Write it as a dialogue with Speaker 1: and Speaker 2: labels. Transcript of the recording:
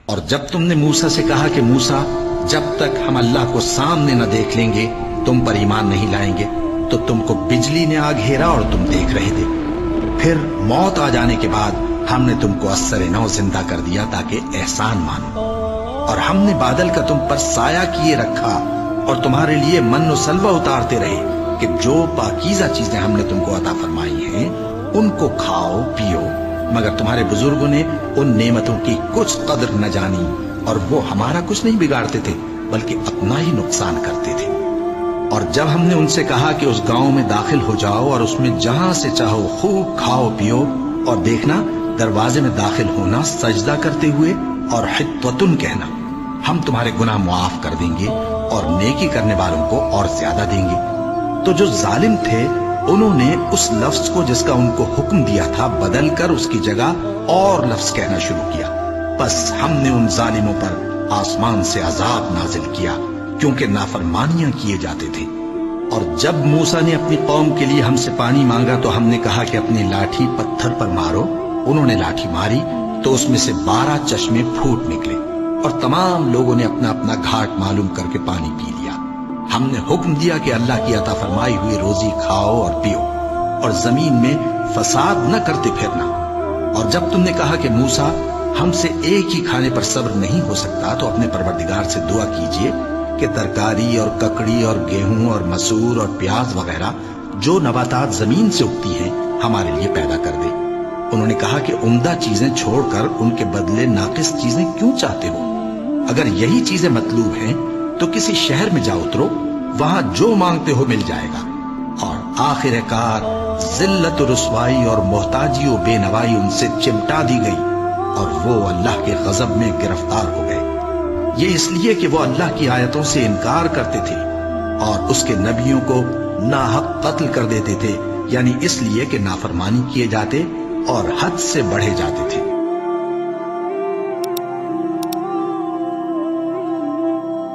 Speaker 1: اور جب تم نے موسیٰ سے کہا کہ موسیٰ جب تک ہم اللہ کو سامنے نہ دیکھ لیں گے تم پر ایمان نہیں لائیں گے، تو تم کو بجلی نے آ گھیرا اور تم دیکھ رہے تھے۔ پھر موت آ جانے کے بعد ہم نے تم کو اثر نو زندہ کر دیا تاکہ احسان مانو، اور ہم نے بادل کا تم پر سایہ کیے رکھا اور تمہارے لیے من و سلوہ اتارتے رہے کہ جو پاکیزہ چیزیں ہم نے تم کو عطا فرمائی ہیں ان کو کھاؤ پیو، مگر تمہارے بزرگوں نے ان نعمتوں کی کچھ قدر نہ جانی اور وہ ہمارا کچھ نہیں بگاڑتے تھے بلکہ اپنا ہی نقصان کرتے تھے۔ اور جب ہم نے ان سے کہا کہ اس گاؤں میں داخل ہو جاؤ اور اس میں جہاں سے چاہو خوب کھاؤ پیو، اور دیکھنا دروازے میں داخل ہونا سجدہ کرتے ہوئے اور حطوتن کہنا، ہم تمہارے گناہ معاف کر دیں گے اور نیکی کرنے والوں کو اور زیادہ دیں گے، تو جو ظالم تھے انہوں نے اس لفظ کو جس کا ان کو حکم دیا تھا بدل کر اس کی جگہ اور لفظ کہنا شروع کیا، بس ہم نے ان ظالموں پر آسمان سے عذاب نازل کیا کیونکہ نافرمانیاں کیے جاتے تھے۔ اور جب موسیٰ نے اپنی قوم کے لیے ہم سے پانی مانگا تو ہم نے کہا کہ اپنی لاٹھی پتھر پر مارو، انہوں نے لاٹھی ماری تو اس میں سے 12 چشمے پھوٹ نکلے اور تمام لوگوں نے اپنا اپنا گھاٹ معلوم کر کے پانی پی لیا۔ ہم نے حکم دیا کہ اللہ کی عطا فرمائی ہوئی روزی کھاؤ اور پیو اور زمین میں فساد نہ کرتے پھرنا۔ اور جب تم نے کہا کہ موسیٰ ہم سے ایک ہی کھانے پر صبر نہیں ہو سکتا تو اپنے پروردگار سے دعا کیجئے کہ ترکاری اور ککڑی اور گیہوں اور مسور اور پیاز وغیرہ جو نباتات زمین سے اگتی ہیں ہمارے لیے پیدا کر دے۔ انہوں نے کہا کہ عمدہ چیزیں چھوڑ کر ان کے بدلے ناقص چیزیں کیوں چاہتے ہو؟ اگر یہی چیزیں مطلوب ہیں تو کسی شہر میں جا اترو، وہاں جو مانگتے ہو مل جائے گا۔ اور آخر کار ذلت و رسوائی اور محتاجی و بے نوائی ان سے چمٹا دی گئی اور وہ اللہ کے غضب میں گرفتار ہو گئے، یہ اس لیے کہ وہ اللہ کی آیتوں سے انکار کرتے تھے اور اس کے نبیوں کو ناحق قتل کر دیتے تھے، یعنی اس لیے کہ نافرمانی کیے جاتے اور حد سے بڑھے جاتے تھے۔